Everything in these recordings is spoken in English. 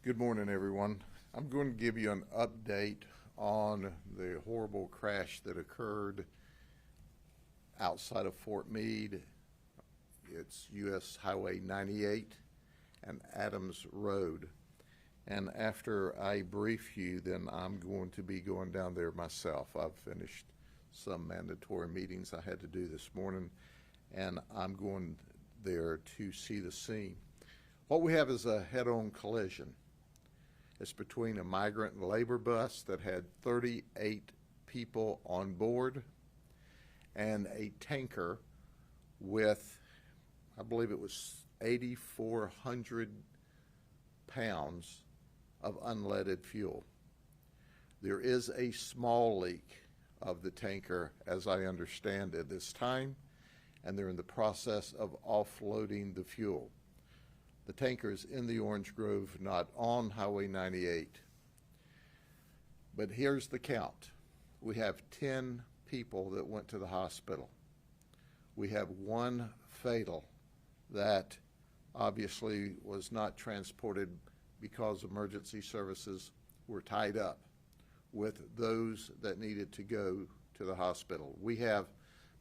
Good morning, everyone. I'm going to give you an update on the horrible crash that occurred outside of Fort Meade. It's US Highway 98 and Adams Road. And after I brief you, then I'm going to be going down there myself. I've finished some mandatory meetings I had to do this morning, and I'm going there to see the scene. What we have is a head-on collision. It's between a migrant and labor bus that had 38 people on board and a tanker with, I believe it was 8,400 pounds of unleaded fuel. There is a small leak of the tanker, as I understand at this time, and they're in the process of offloading the fuel. The tanker is in the Orange Grove, not on Highway 98. But here's the count. We have 10 people that went to the hospital. We have one fatal that obviously was not transported because emergency services were tied up with those that needed to go to the hospital. We have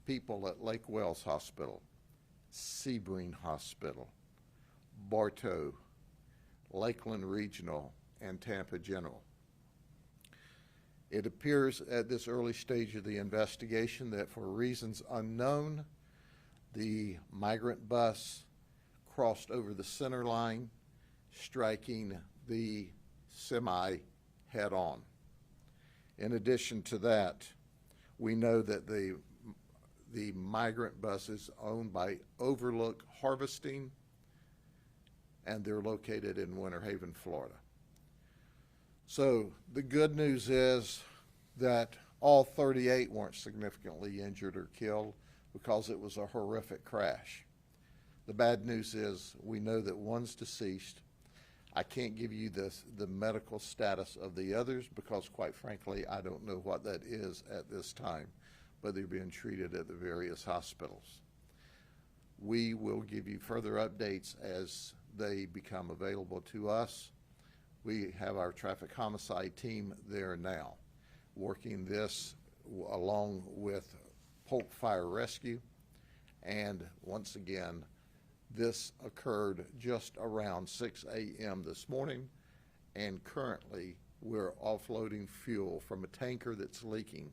people at Lake Wells Hospital, Sebring Hospital, Bartow, Lakeland Regional, and Tampa General. It appears at this early stage of the investigation that for reasons unknown, the migrant bus crossed over the center line, striking the semi head on. In addition to that, we know that the migrant bus is owned by Overlook Harvesting, and they're located in Winter Haven, Florida. So the good news is that all 38 weren't significantly injured or killed because it was a horrific crash. The bad news is we know that one's deceased. I can't give you the medical status of the others because, quite frankly, I don't know what that is at this time, but they're being treated at the various hospitals. We will give you further updates as they become available to us. We have our traffic homicide team there now, working this along with Polk Fire Rescue. And once again, this occurred just around 6 a.m. this morning, and currently we're offloading fuel from a tanker that's leaking.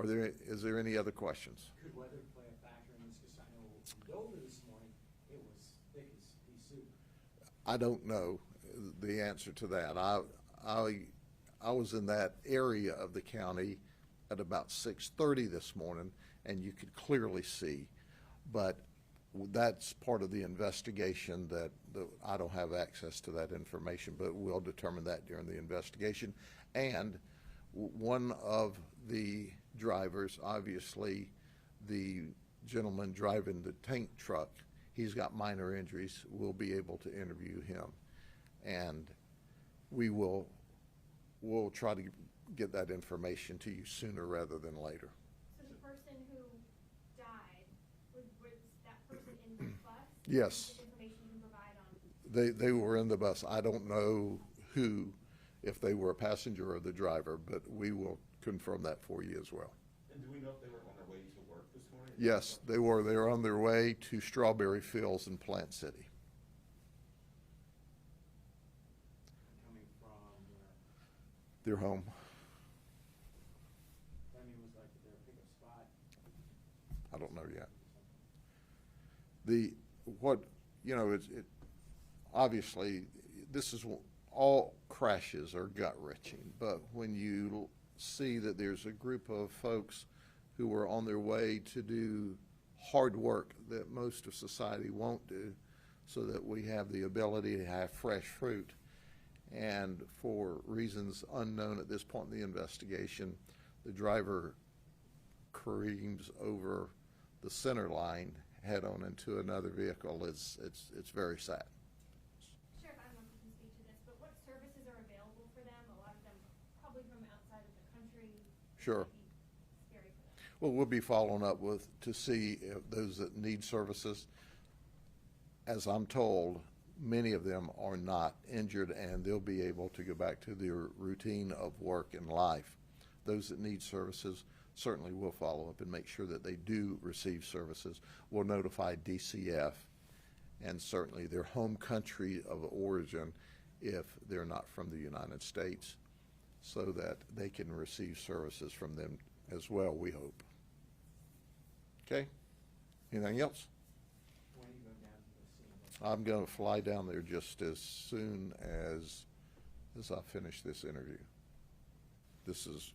Is there any other questions? Could weather play a factor in this? Because I know in Dover this morning, it was thick as pea soup. I don't know the answer to that. I was in that area of the county at about 6:30 this morning, and you could clearly see, but that's part of the investigation that I don't have access to that information, but we'll determine that during the investigation. And one of the drivers, obviously the gentleman driving the tank truck, he's got minor injuries. We'll be able to interview him, and we'll try to get that information to you sooner rather than later. So the person who died, was that person in the bus? Yes. What information you can provide on? They were in the bus. I don't know who, if they were a passenger or the driver, but we will confirm that for you as well. And do we know if they were on their way to work this morning? Yes, they were. They were on their way to Strawberry Fields in Plant City. Coming from where? They're home. I mean, was like their pickup spot? I don't know yet. Obviously, this is all crashes are gut-wrenching, but when you see that there's a group of folks who are on their way to do hard work that most of society won't do, so that we have the ability to have fresh fruit, and for reasons unknown at this point in the investigation, the driver careens over the center line head-on into another vehicle. It's very sad. Sheriff, I don't know if you can speak to this, but what services are available for them? A lot of them probably from outside of the country. Sure. Scary for them. Well, we'll be following up to see if those that need services. As I'm told, many of them are not injured, and they'll be able to go back to their routine of work and life. Those that need services, certainly will follow up and make sure that they do receive services. We'll notify DCF and certainly their home country of origin if they're not from the United States, so that they can receive services from them as well, we hope. Okay? Anything else? When are you going down to the scene? I'm going to fly down there just as soon as I finish this interview. This is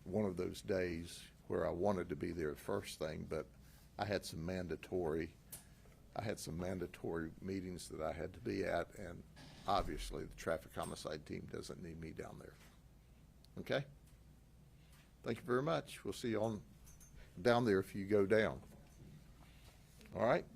one of those days where I wanted to be there first thing, but I had some mandatory meetings that I had to be at, and obviously the traffic homicide team doesn't need me down there. Okay? Thank you very much. We'll see you on down there if you go down. All right?